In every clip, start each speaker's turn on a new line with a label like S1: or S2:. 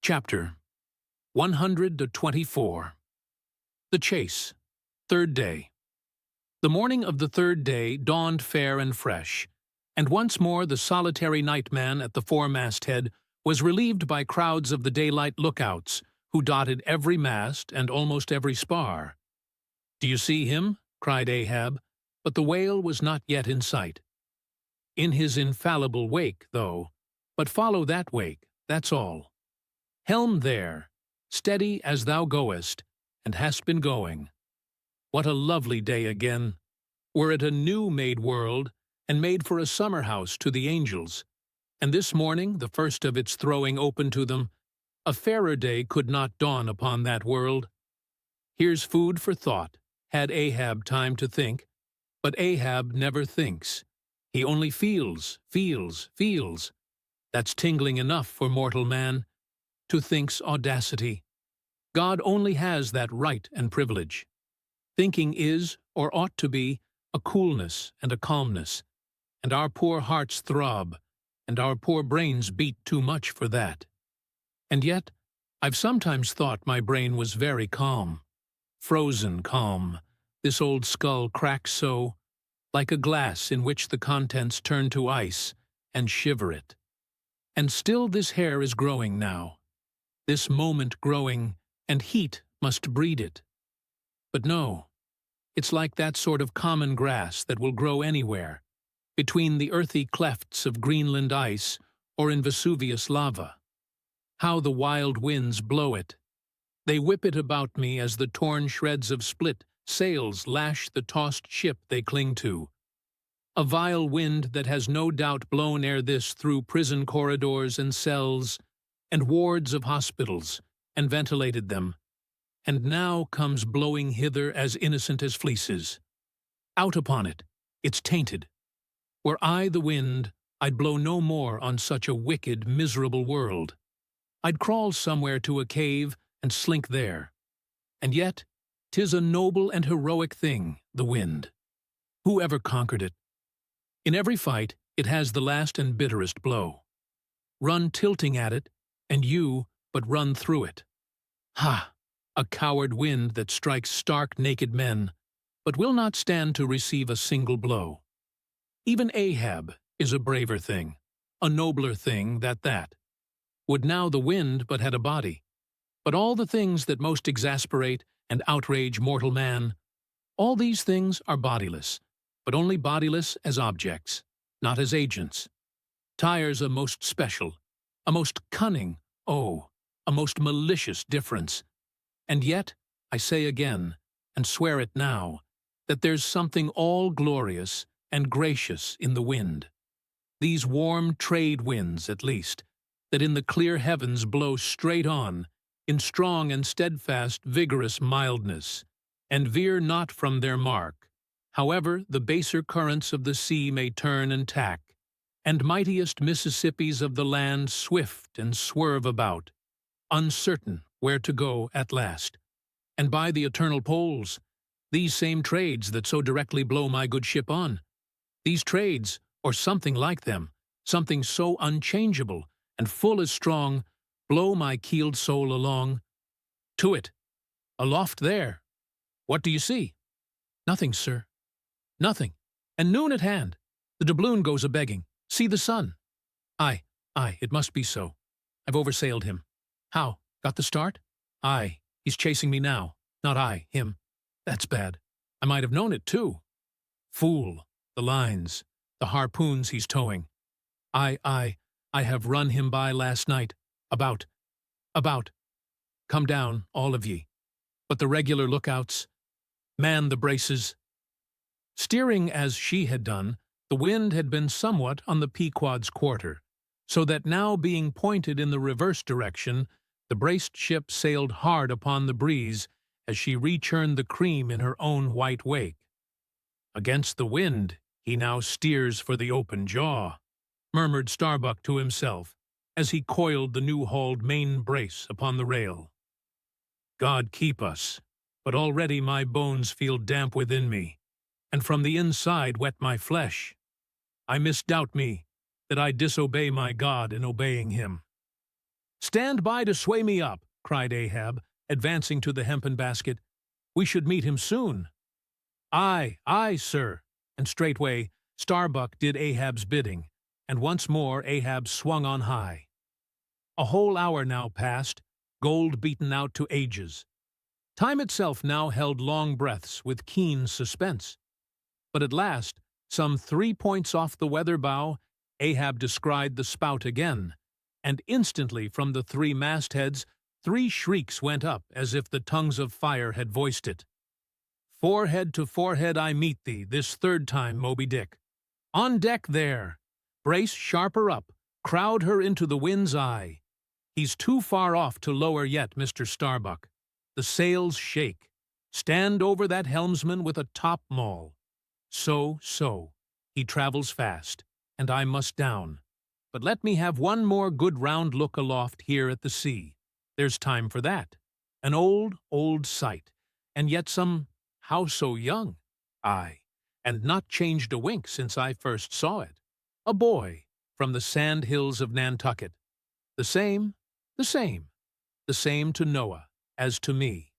S1: Chapter 124. The Chase, Third Day. The morning of the third day dawned fair and fresh, and once more the solitary nightman at the foremast-head was relieved by crowds of the daylight lookouts, who dotted every mast and almost every spar. "Do you see him?" cried Ahab, but the whale was not yet in sight. "In his infallible wake, though, but follow that wake, that's all. Helm there, steady as thou goest, and hast been going. What a lovely day again! Were it a new-made world, and made for a summer house to the angels, and this morning the first of its throwing open to them, a fairer day could not dawn upon that world. Here's food for thought, had Ahab time to think, but Ahab never thinks. He only feels, feels, feels. That's tingling enough for mortal man. To think's audacity. God only has that right and privilege. Thinking is, or ought to be, a coolness and a calmness, and our poor hearts throb, and our poor brains beat too much for that. And yet, I've sometimes thought my brain was very calm. Frozen calm, this old skull cracks so, like a glass in which the contents turn to ice and shiver it. And still this hair is growing now. This moment growing, and heat must breed it. But no, it's like that sort of common grass that will grow anywhere, between the earthy clefts of Greenland ice or in Vesuvius lava. How the wild winds blow it! They whip it about me as the torn shreds of split sails lash the tossed ship they cling to. A vile wind that has no doubt blown ere this through prison corridors and cells, and wards of hospitals, and ventilated them, and now comes blowing hither as innocent as fleeces. Out upon it, it's tainted. Were I the wind, I'd blow no more on such a wicked, miserable world. I'd crawl somewhere to a cave and slink there. And yet, 'tis a noble and heroic thing, the wind. Who ever conquered it? In every fight, it has the last and bitterest blow. Run tilting at it, and you but run through it. Ha! A coward wind that strikes stark naked men, but will not stand to receive a single blow. Even Ahab is a braver thing, a nobler thing that. Would now the wind but had a body. But all the things that most exasperate and outrage mortal man, all these things are bodiless, but only bodiless as objects, not as agents. Tire's a most special, a most cunning, oh, a most malicious difference. And yet, I say again, and swear it now, that there's something all glorious and gracious in the wind. These warm trade winds, at least, that in the clear heavens blow straight on, in strong and steadfast vigorous mildness, and veer not from their mark, however the baser currents of the sea may turn and tack, and mightiest Mississippis of the land swift and swerve about, uncertain where to go at last. And by the eternal poles, these same trades that so directly blow my good ship on, these trades, or something like them, something so unchangeable and full as strong, blow my keeled soul along. To it! Aloft there! What do you see? Nothing, sir. Nothing. And noon at hand. The doubloon goes a-begging. See the sun. Aye, it must be so. I've oversailed him. How? Got the start? Aye, he's chasing me now. Not I, him. That's bad. I might have known it, too. Fool, the lines, the harpoons he's towing. I have run him by last night. About. Come down, all of ye. But the regular lookouts, man the braces. Steering as she had done, the wind had been somewhat on the Pequod's quarter, so that now being pointed in the reverse direction, the braced ship sailed hard upon the breeze as she rechurned the cream in her own white wake. Against the wind he now steers for the open jaw, murmured Starbuck to himself, as he coiled the new-hauled main brace upon the rail. God keep us, but already my bones feel damp within me, and from the inside wet my flesh. I misdoubt me that I disobey my God in obeying him. "Stand by to sway me up," cried Ahab, advancing to the hempen basket. "We should meet him soon." "Aye, aye, sir." And straightway Starbuck did Ahab's bidding, and once more Ahab swung on high. A whole hour now passed, gold beaten out to ages. Time itself now held long breaths with keen suspense. But at last, some 3 points off the weather bow, Ahab descried the spout again, and instantly from the 3 mastheads 3 shrieks went up as if the tongues of fire had voiced it. "Forehead to forehead I meet thee, this 3rd time, Moby Dick. On deck there! Brace sharper up, crowd her into the wind's eye. He's too far off to lower yet, Mr. Starbuck. The sails shake. Stand over that helmsman with a top-maul. So, he travels fast, and I must down. But let me have one more good round look aloft here at the sea. There's time for that. An old, old sight, and yet how so young? Aye, and not changed a wink since I first saw it. A boy, from the sand hills of Nantucket. The same to Noah as to me.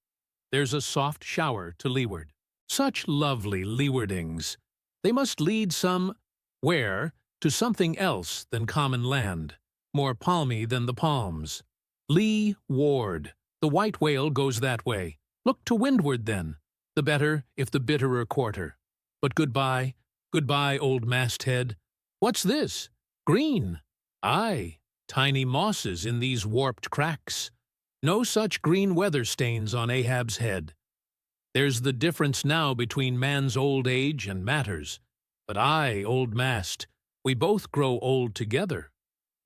S1: There's a soft shower to leeward. Such lovely leewardings. They must lead somewhere to something else than common land, more palmy than the palms. Lee ward. The white whale goes that way. Look to windward then, the better if the bitterer quarter. But goodbye, old masthead. What's this? Green. Aye, tiny mosses in these warped cracks. No such green weather stains on Ahab's head. There's the difference now between man's old age and matters. But aye, old mast, we both grow old together.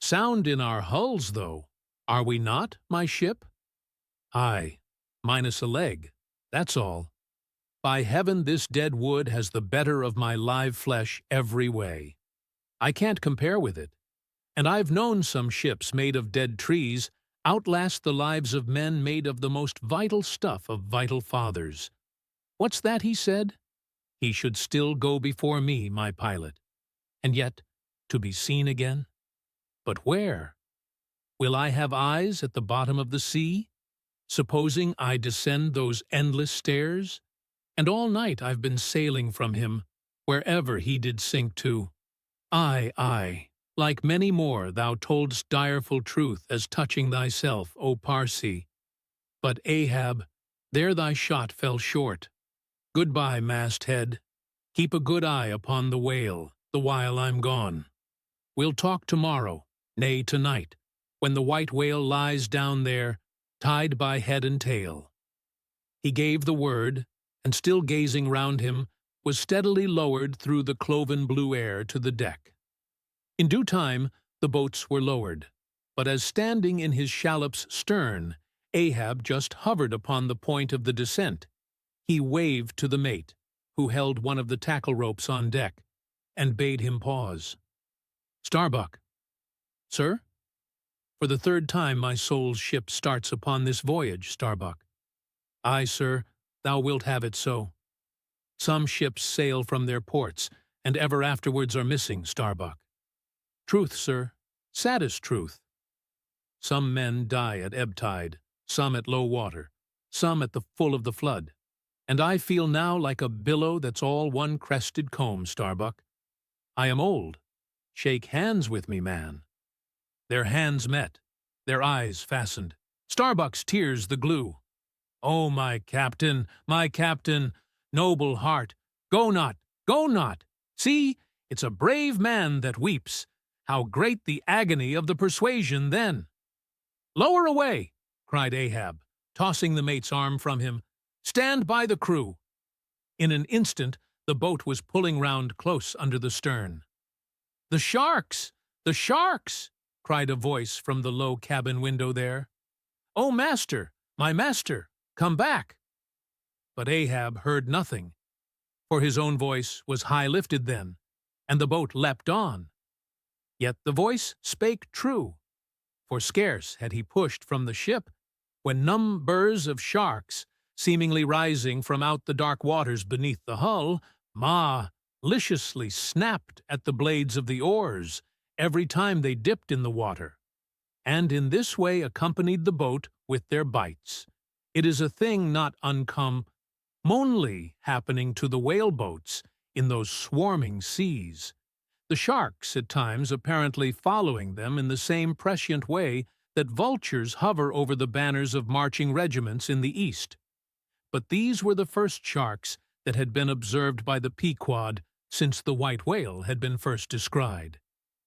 S1: Sound in our hulls, though, are we not, my ship? Aye, minus a leg, that's all. By heaven, this dead wood has the better of my live flesh every way. I can't compare with it. And I've known some ships made of dead trees outlast the lives of men made of the most vital stuff of vital fathers. What's that he said? He should still go before me, my pilot. And yet, to be seen again? But where? Will I have eyes at the bottom of the sea? Supposing I descend those endless stairs? And all night I've been sailing from him, wherever he did sink to. Aye, like many more thou toldst direful truth as touching thyself, O Parsee. But Ahab, there thy shot fell short. Goodbye, masthead. Keep a good eye upon the whale, the while I'm gone. We'll talk tomorrow, nay tonight, when the white whale lies down there, tied by head and tail. He gave the word, and still gazing round him, was steadily lowered through the cloven blue air to the deck. In due time the boats were lowered, but as standing in his shallop's stern, Ahab just hovered upon the point of the descent, he waved to the mate, who held one of the tackle ropes on deck, and bade him pause. "Starbuck." "Sir?" "For the 3rd time my soul's ship starts upon this voyage, Starbuck." "Aye, sir, thou wilt have it so. Some ships sail from their ports, and ever afterwards are missing, Starbuck. Truth, sir, saddest truth. Some men die at ebb tide, some at low water, some at the full of the flood. And I feel now like a billow that's all one crested comb, Starbuck. I am old. Shake hands with me, man." Their hands met, their eyes fastened. Starbuck's tears the glue. "Oh, my captain, noble heart, go not, go not. See, it's a brave man that weeps. How great the agony of the persuasion then!" "Lower away!" cried Ahab, tossing the mate's arm from him. "Stand by the crew." In an instant the boat was pulling round close under the stern. "The sharks! The sharks!" cried a voice from the low cabin window there. "Oh, master, my master, come back!" But Ahab heard nothing, for his own voice was high lifted then, and the boat leapt on. Yet the voice spake true, for scarce had he pushed from the ship, when numbers of sharks, seemingly rising from out the dark waters beneath the hull, maliciously snapped at the blades of the oars every time they dipped in the water. and in this way accompanied the boat with their bites. It is a thing not uncommonly happening to the whale-boats in those swarming seas, the sharks at times apparently following them in the same prescient way that vultures hover over the banners of marching regiments in the east. But these were the first sharks that had been observed by the Pequod since the white whale had been first descried.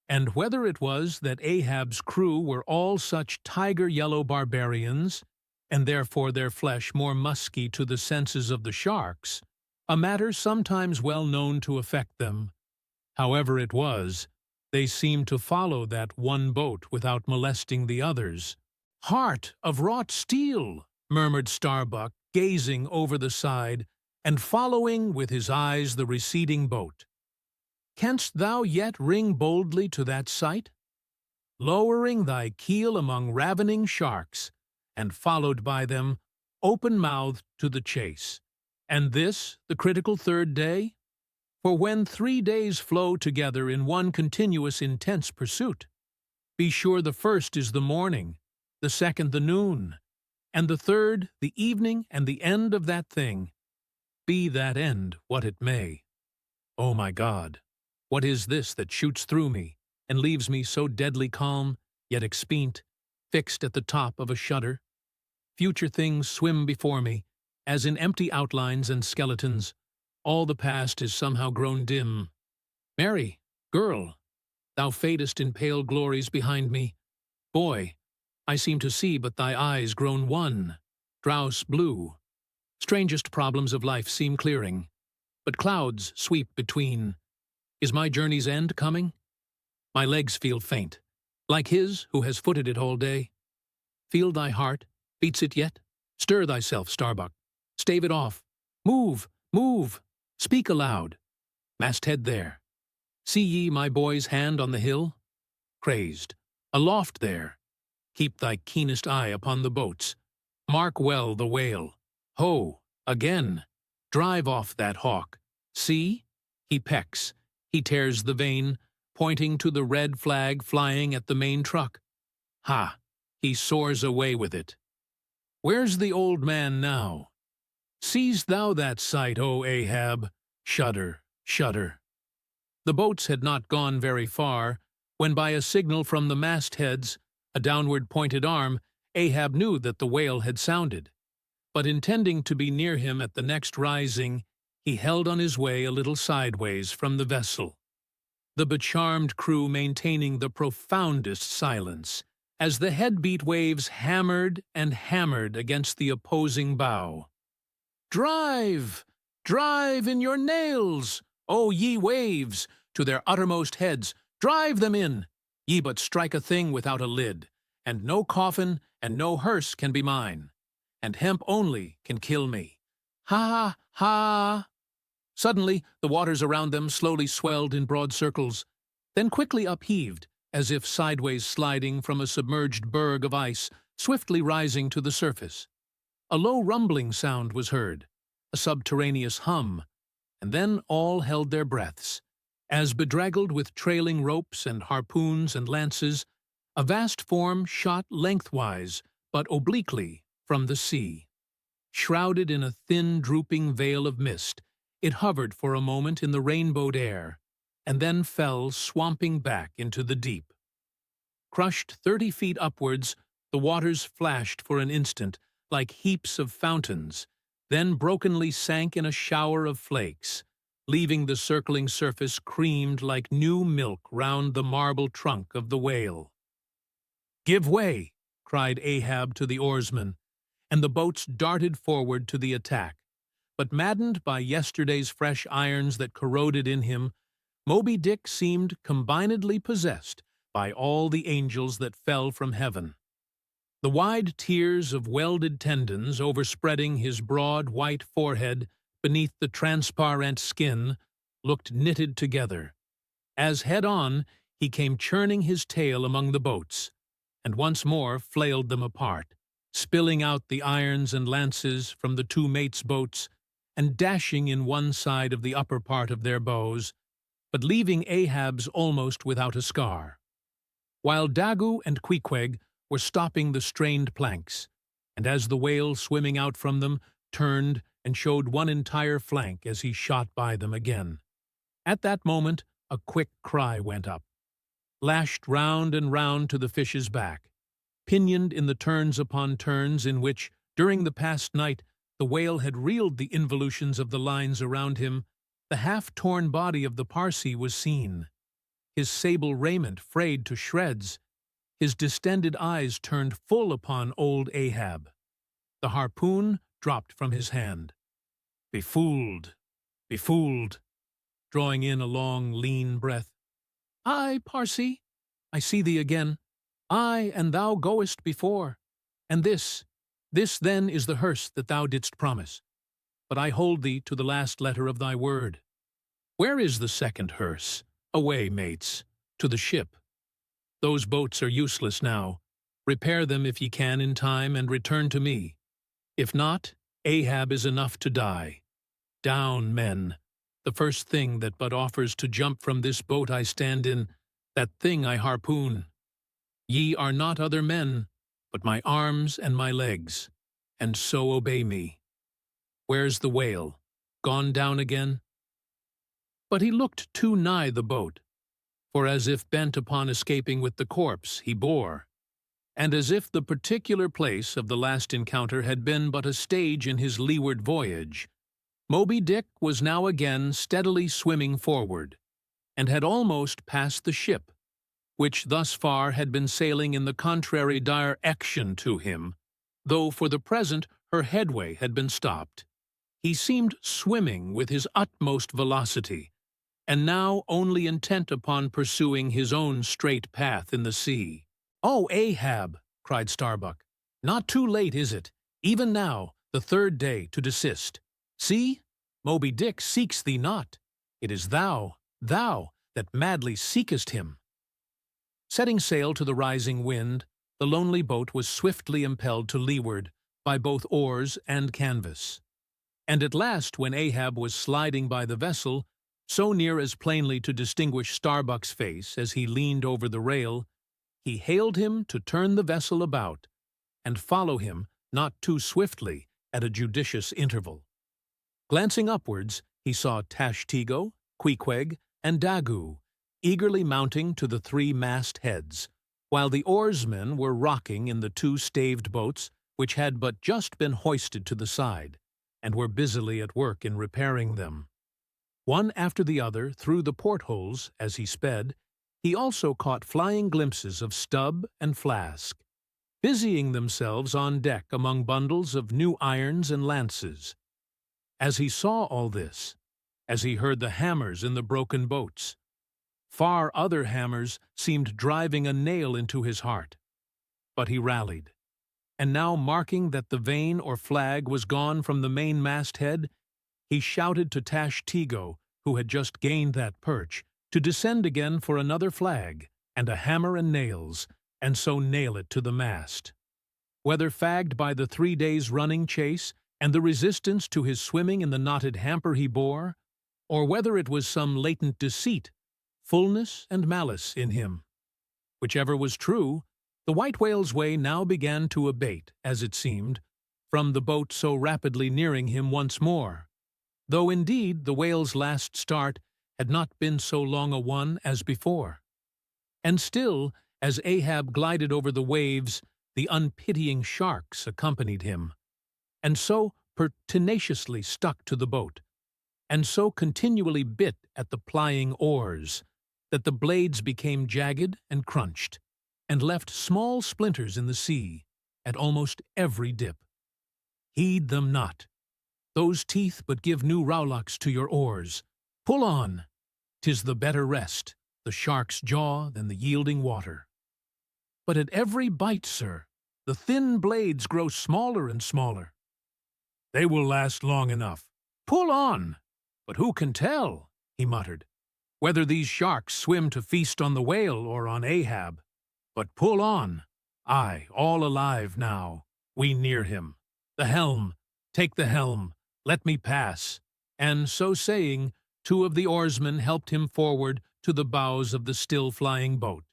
S1: And whether it was that Ahab's crew were all such tiger-yellow barbarians, and therefore their flesh more musky to the senses of the sharks, a matter sometimes well known to affect them. However it was, they seemed to follow that one boat without molesting the others. "Heart of wrought steel," murmured Starbuck, gazing over the side and following with his eyes the receding boat. "Canst thou yet ring boldly to that sight? Lowering thy keel among ravening sharks, and followed by them, open-mouthed to the chase. And this the critical third day? For when 3 days flow together in one continuous intense pursuit, be sure the first is the morning, the second the noon, and the third the evening and the end of that thing, be that end what it may. Oh my God, what is this that shoots through me and leaves me so deadly calm, yet expedient, fixed at the top of a shudder? Future things swim before me, as in empty outlines and skeletons. All the past is somehow grown dim. Mary, girl, thou fadest in pale glories behind me. Boy, I seem to see but thy eyes grown one, drowse blue. Strangest problems of life seem clearing, but clouds sweep between. Is my journey's end coming? My legs feel faint, like his who has footed it all day. Feel thy heart, beats it yet? Stir thyself, Starbuck. Stave it off. Move, move. Speak aloud. Masthead there. See ye my boy's hand on the hill? Crazed. Aloft there. Keep thy keenest eye upon the boats. Mark well the whale. Ho, again. Drive off that hawk. See? He pecks. He tears the vein, pointing to the red flag flying at the main truck. Ha! He soars away with it. Where's the old man now? Seest thou that sight, O Ahab? Shudder, shudder. The boats had not gone very far, when by a signal from the mastheads, a downward pointed arm, Ahab knew that the whale had sounded. But intending to be near him at the next rising, he held on his way a little sideways from the vessel, the becharmed crew maintaining the profoundest silence, as the head-beat waves hammered and hammered against the opposing bow. Drive! Drive in your nails, O ye waves, to their uttermost heads, drive them in! Ye but strike a thing without a lid, and no coffin and no hearse can be mine, and hemp only can kill me. Ha, ha! Suddenly the waters around them slowly swelled in broad circles, then quickly upheaved, as if sideways sliding from a submerged berg of ice, swiftly rising to the surface. A low rumbling sound was heard, a subterraneous hum, and then all held their breaths, as bedraggled with trailing ropes and harpoons and lances, a vast form shot lengthwise but obliquely from the sea. Shrouded in a thin, drooping veil of mist, it hovered for a moment in the rainbowed air, and then fell swamping back into the deep. Crushed 30 feet upwards, the waters flashed for an instant like heaps of fountains, then brokenly sank in a shower of flakes, leaving the circling surface creamed like new milk round the marble trunk of the whale. "Give way!" cried Ahab to the oarsmen, and the boats darted forward to the attack. But maddened by yesterday's fresh irons that corroded in him, Moby Dick seemed combinedly possessed by all the angels that fell from heaven. The wide tiers of welded tendons overspreading his broad white forehead beneath the transparent skin looked knitted together, as head-on he came churning his tail among the boats, and once more flailed them apart, spilling out the irons and lances from the two mates' boats, and dashing in one side of the upper part of their bows, but leaving Ahab's almost without a scar. While Daggoo and Queequeg were stopping the strained planks, and as the whale swimming out from them turned and showed one entire flank as he shot by them again. At that moment a quick cry went up, lashed round and round to the fish's back, pinioned in the turns upon turns in which, during the past night, the whale had reeled the involutions of the lines around him. The half-torn body of the Parsee was seen, his sable raiment frayed to shreds, his distended eyes turned full upon old Ahab. The harpoon dropped from his hand. Befooled, befooled, drawing in a long, lean breath. Aye, Parsee, I see thee again. Aye, and thou goest before. And this then is the hearse that thou didst promise. But I hold thee to the last letter of thy word. Where is the second hearse? Away, mates, to the ship. Those boats are useless now. Repair them if ye can in time, and return to me. If not, Ahab is enough to die. Down, men. The first thing that but offers to jump from this boat I stand in, that thing I harpoon. Ye are not other men, but my arms and my legs, and so obey me. Where's the whale? Gone down again? But he looked too nigh the boat, for as if bent upon escaping with the corpse, he bore, and as if the particular place of the last encounter had been but a stage in his leeward voyage, Moby Dick was now again steadily swimming forward, and had almost passed the ship, which thus far had been sailing in the contrary direction to him, though for the present her headway had been stopped. He seemed swimming with his utmost velocity, and now only intent upon pursuing his own straight path in the sea. "Oh, Ahab!" cried Starbuck. "Not too late, is it? Even now, the third day, to desist. See, Moby Dick seeks thee not. It is thou, that madly seekest him." Setting sail to the rising wind, the lonely boat was swiftly impelled to leeward by both oars and canvas. And at last, when Ahab was sliding by the vessel, so near as plainly to distinguish Starbuck's face as he leaned over the rail, he hailed him to turn the vessel about, and follow him not too swiftly at a judicious interval. Glancing upwards, he saw Tashtego, Queequeg, and Daggoo eagerly mounting to the three mast heads, while the oarsmen were rocking in the two staved boats which had but just been hoisted to the side, and were busily at work in repairing them. One after the other, through the portholes, as he sped, he also caught flying glimpses of Stubb and Flask, busying themselves on deck among bundles of new irons and lances. As he saw all this, as he heard the hammers in the broken boats, far other hammers seemed driving a nail into his heart. But he rallied, and now marking that the vane or flag was gone from the main masthead, he shouted to Tashtego, who had just gained that perch, to descend again for another flag, and a hammer and nails, and so nail it to the mast. Whether fagged by the 3 days' running chase and the resistance to his swimming in the knotted hamper he bore, or whether it was some latent deceit, fullness and malice in him, whichever was true, the white whale's way now began to abate, as it seemed, from the boat so rapidly nearing him once more, though indeed the whale's last start had not been so long a one as before. And still, as Ahab glided over the waves, the unpitying sharks accompanied him, and so pertinaciously stuck to the boat, and so continually bit at the plying oars, that the blades became jagged and crunched, and left small splinters in the sea at almost every dip. Heed them not. Those teeth but give new rowlocks to your oars. Pull on. 'Tis the better rest, the shark's jaw, than the yielding water. But at every bite, sir, the thin blades grow smaller and smaller. They will last long enough. Pull on. But who can tell, he muttered, whether these sharks swim to feast on the whale or on Ahab? But pull on. Aye, all alive now. We near him. The helm. Take the helm. Let me pass. And so saying, 2 of the oarsmen helped him forward to the bows of the still-flying boat.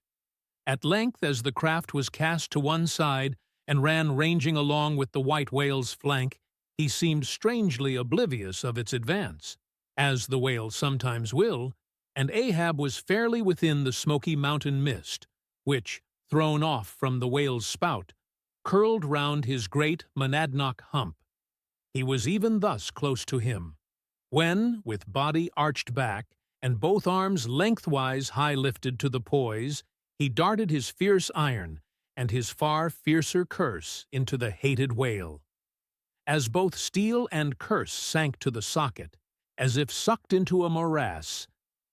S1: At length, as the craft was cast to one side and ran ranging along with the white whale's flank, he seemed strangely oblivious of its advance, as the whale sometimes will, and Ahab was fairly within the smoky mountain mist, which, thrown off from the whale's spout, curled round his great monadnock hump. He was even thus close to him, when, with body arched back and both arms lengthwise high lifted to the poise, he darted his fierce iron and his far fiercer curse into the hated whale. As both steel and curse sank to the socket, as if sucked into a morass,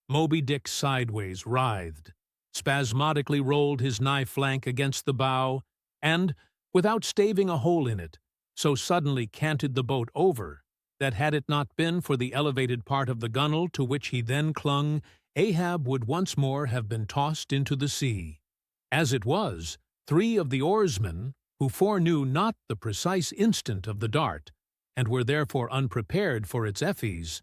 S1: Moby Dick sideways writhed, spasmodically rolled his knife flank against the bow, and, without staving a hole in it, so suddenly canted the boat over, that had it not been for the elevated part of the gunwale to which he then clung, Ahab would once more have been tossed into the sea. As it was, 3 of the oarsmen, who foreknew not the precise instant of the dart, and were therefore unprepared for its effees,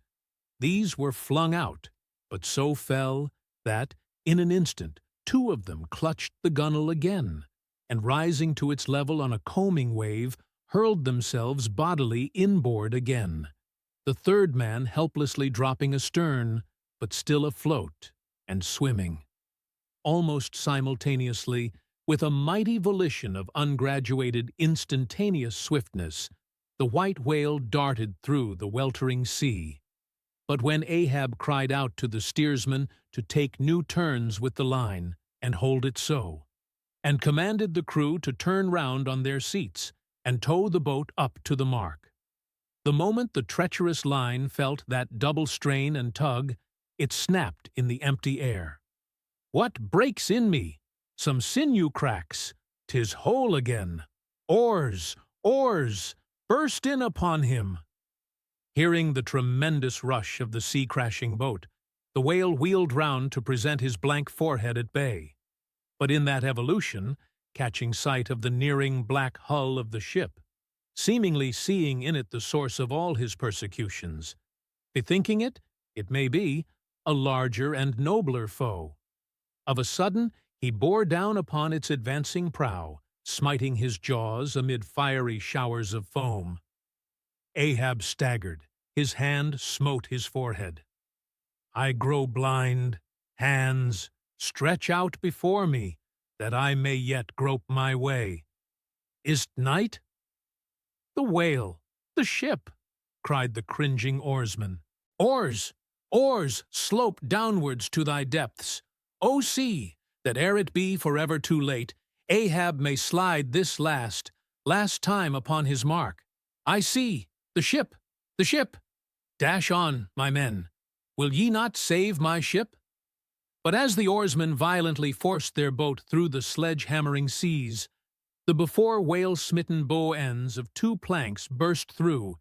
S1: these were flung out, but so fell that, in an instant, 2 of them clutched the gunwale again, and rising to its level on a combing wave, hurled themselves bodily inboard again, the 3rd man helplessly dropping astern, but still afloat and swimming. Almost simultaneously, with a mighty volition of ungraduated, instantaneous swiftness, the white whale darted through the weltering sea. But when Ahab cried out to the steersman to take new turns with the line, and hold it so, and commanded the crew to turn round on their seats, and tow the boat up to the mark, the moment the treacherous line felt that double strain and tug, it snapped in the empty air. What breaks in me? Some sinew cracks. 'Tis whole again. Oars! Oars! Burst in upon him! Hearing the tremendous rush of the sea-crashing boat, the whale wheeled round to present his blank forehead at bay. But in that evolution, catching sight of the nearing black hull of the ship, seemingly seeing in it the source of all his persecutions, bethinking it, it may be, a larger and nobler foe, of a sudden he bore down upon its advancing prow, smiting his jaws amid fiery showers of foam. Ahab staggered, his hand smote his forehead. I grow blind, hands, stretch out before me, that I may yet grope my way. Is't night? The whale, the ship, cried the cringing oarsman. Oars, oars, slope downwards to thy depths. O sea, that ere it be forever too late, Ahab may slide this last time upon his mark. I see, the ship, the ship. Dash on, my men. Will ye not save my ship? But as the oarsmen violently forced their boat through the sledge-hammering seas, the before whale-smitten bow ends of 2 planks burst through,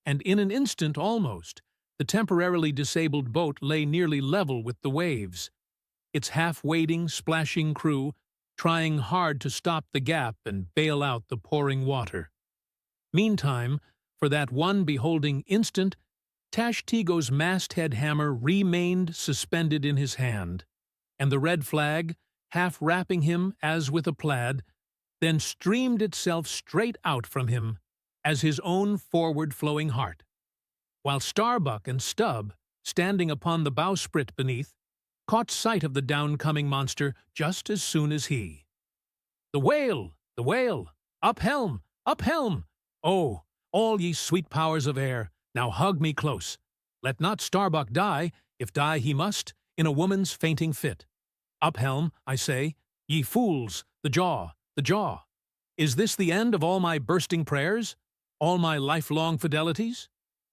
S1: and in an instant almost, the temporarily disabled boat lay nearly level with the waves, its half-wading, splashing crew trying hard to stop the gap and bail out the pouring water. Meantime, for that one beholding instant, Tashtego's masthead hammer remained suspended in his hand, and the red flag, half wrapping him as with a plaid, then streamed itself straight out from him as his own forward-flowing heart, while Starbuck and Stubb, standing upon the bowsprit beneath, caught sight of the down-coming monster just as soon as he. The whale! The whale! Up helm! Up helm! Oh, all ye sweet powers of air, now hug me close. Let not Starbuck die, if die he must, in a woman's fainting fit. Up helm, I say, ye fools, the jaw, the jaw. Is this the end of all my bursting prayers? All my lifelong fidelities?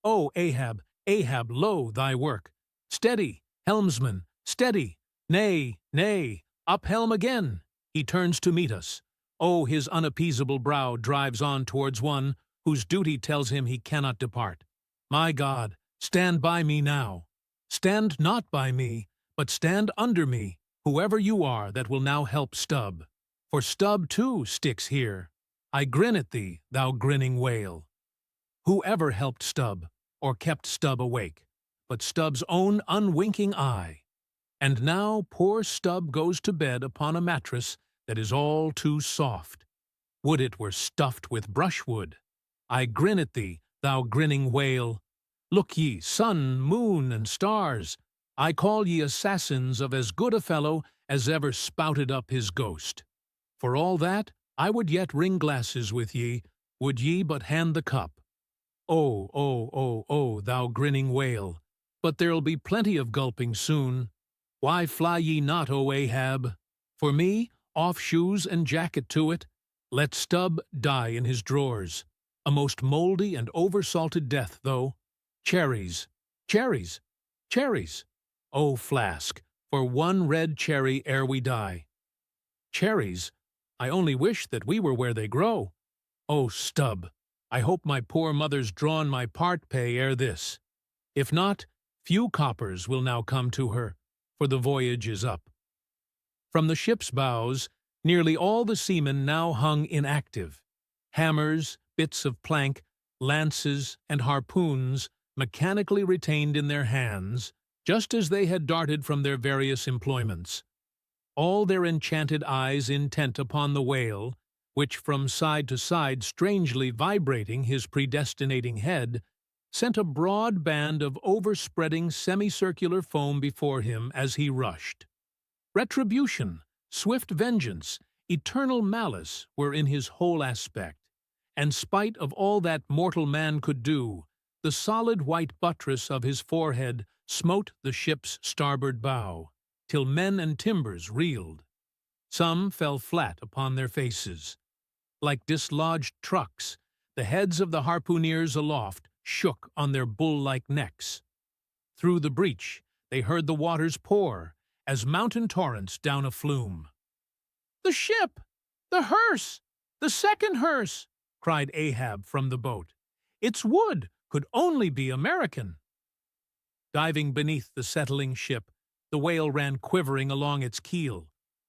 S1: O Ahab, Ahab, lo thy work. Steady, helmsman, steady. Nay, nay, up helm again. He turns to meet us. Oh, his unappeasable brow drives on towards one whose duty tells him he cannot depart. My God, stand by me now. Stand not by me, but stand under me, whoever you are that will now help Stubb. For Stubb, too, sticks here. I grin at thee, thou grinning whale. Whoever helped Stubb, or kept Stubb awake, but Stubb's own unwinking eye? And now poor Stubb goes to bed upon a mattress that is all too soft. Would it were stuffed with brushwood! I grin at thee, thou grinning whale! Look ye, sun, moon, and stars! I call ye assassins of as good a fellow as ever spouted up his ghost. For all that, I would yet ring glasses with ye, would ye but hand the cup. Oh, oh, oh, oh, thou grinning whale! But there'll be plenty of gulping soon. Why fly ye not, O Ahab? For me, off shoes and jacket to it. Let Stubb die in his drawers. A most mouldy and over-salted death, though. Cherries, cherries, cherries. O flask, for one red cherry ere we die. Cherries? I only wish that we were where they grow. O Stubb, I hope my poor mother's drawn my part pay ere this. If not, few coppers will now come to her, for the voyage is up. From the ship's bows, nearly all the seamen now hung inactive. Hammers, bits of plank, lances, and harpoons mechanically retained in their hands, just as they had darted from their various employments. All their enchanted eyes intent upon the whale, which from side to side, strangely vibrating his predestinating head, sent a broad band of overspreading semicircular foam before him as he rushed. Retribution, swift vengeance, eternal malice were in his whole aspect, and spite of all that mortal man could do, the solid white buttress of his forehead smote the ship's starboard bow, till men and timbers reeled. Some fell flat upon their faces. Like dislodged trucks, the heads of the harpooneers aloft shook on their bull-like necks. Through the breach they heard the waters pour, as mountain torrents down a flume. "The ship! The hearse! The second hearse!" cried Ahab from the boat. "Its wood could only be American." Diving beneath the settling ship, the whale ran quivering along its keel,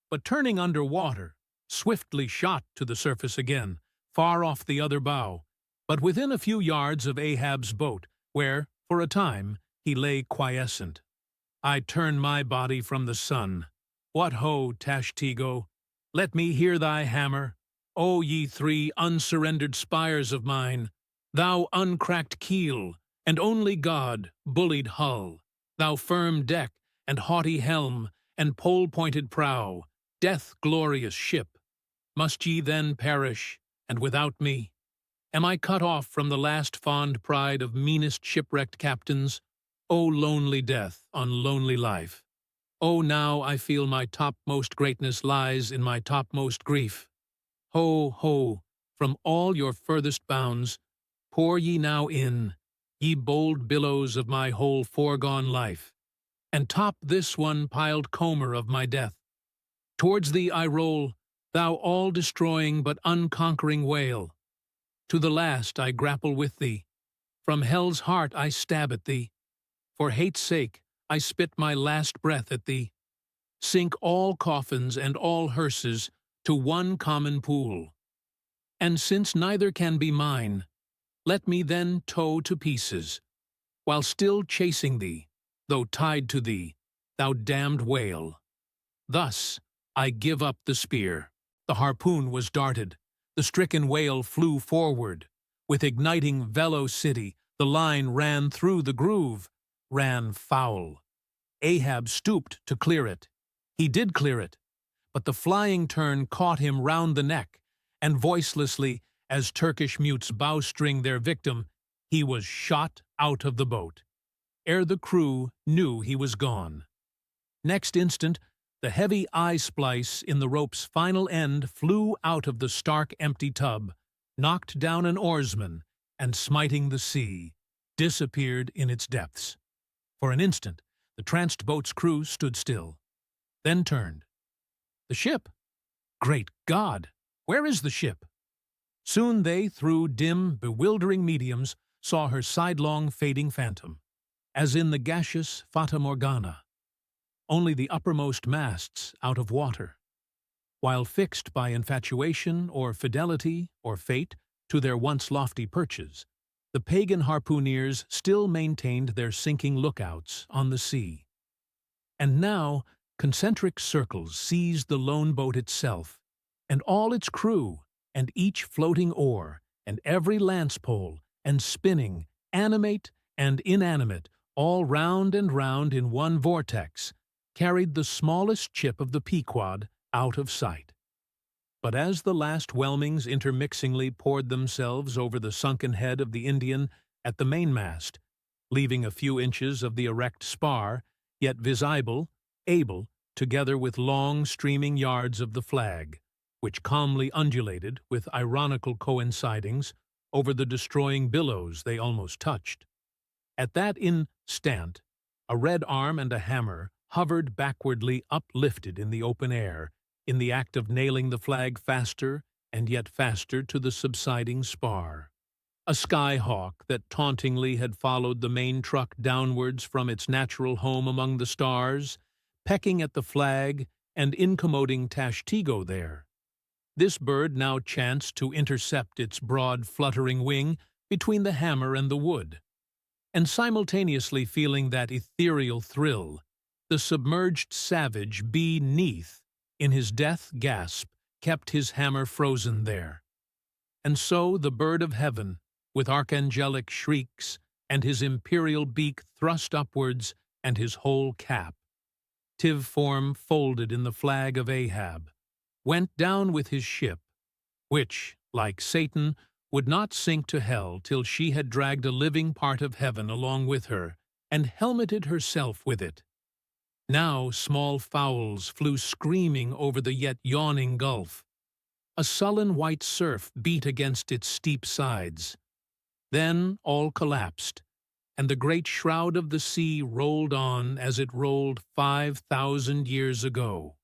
S1: but turning under water, swiftly shot to the surface again, far off the other bow, but within a few yards of Ahab's boat, where, for a time, he lay quiescent. I turn my body from the sun. What ho, Tashtego! Let me hear thy hammer. O ye three unsurrendered spires of mine! Thou uncracked keel, and only God, bullied hull! Thou firm deck, and haughty helm, and pole-pointed prow, death-glorious ship! Must ye then perish, and without me? Am I cut off from the last fond pride of meanest shipwrecked captains? O lonely death on lonely life! O now I feel my topmost greatness lies in my topmost grief. Ho, ho, from all your furthest bounds, pour ye now in, ye bold billows of my whole foregone life, and top this one piled comber of my death. Towards thee I roll, thou all-destroying but unconquering whale. To the last I grapple with thee. From hell's heart I stab at thee. For hate's sake I spit my last breath at thee. Sink all coffins and all hearses to one common pool. And since neither can be mine, let me then tow to pieces, while still chasing thee, though tied to thee, thou damned whale. Thus I give up the spear. The harpoon was darted. The stricken whale flew forward. With igniting velocity, the line ran through the groove, ran foul. Ahab stooped to clear it. He did clear it, but the flying turn caught him round the neck, and voicelessly, as Turkish mutes bowstring their victim, he was shot out of the boat, ere the crew knew he was gone. Next instant, the heavy eye-splice in the rope's final end flew out of the stark empty tub, knocked down an oarsman, and smiting the sea, disappeared in its depths. For an instant, the tranced boat's crew stood still, then turned. The ship? Great God! Where is the ship? Soon they, through dim, bewildering mediums, saw her sidelong fading phantom, as in the gaseous Fata Morgana, only the uppermost masts out of water, while fixed by infatuation or fidelity or fate to their once lofty perches, the pagan harpooneers still maintained their sinking lookouts on the sea. And now concentric circles seized the lone boat itself, and all its crew, and each floating oar, and every lance pole, and spinning, animate and inanimate, all round and round in one vortex, carried the smallest chip of the Pequod out of sight. But as the last whelmings intermixingly poured themselves over the sunken head of the Indian at the mainmast, leaving a few inches of the erect spar, yet visible, able, together with long streaming yards of the flag, which calmly undulated, with ironical coincidings, over the destroying billows they almost touched. At that instant, a red arm and a hammer hovered backwardly uplifted in the open air, in the act of nailing the flag faster and yet faster to the subsiding spar. A skyhawk that tauntingly had followed the main truck downwards from its natural home among the stars, pecking at the flag and incommoding Tashtigo there. This bird now chanced to intercept its broad fluttering wing between the hammer and the wood, and simultaneously feeling that ethereal thrill, the submerged savage beneath, in his death gasp, kept his hammer frozen there. And so the bird of heaven, with archangelic shrieks, and his imperial beak thrust upwards, and his whole cap, form folded in the flag of Ahab, went down with his ship, which, like Satan, would not sink to hell till she had dragged a living part of heaven along with her, and helmeted herself with it. Now small fowls flew screaming over the yet yawning gulf. A sullen white surf beat against its steep sides. Then all collapsed, and the great shroud of the sea rolled on as it rolled 5,000 years ago.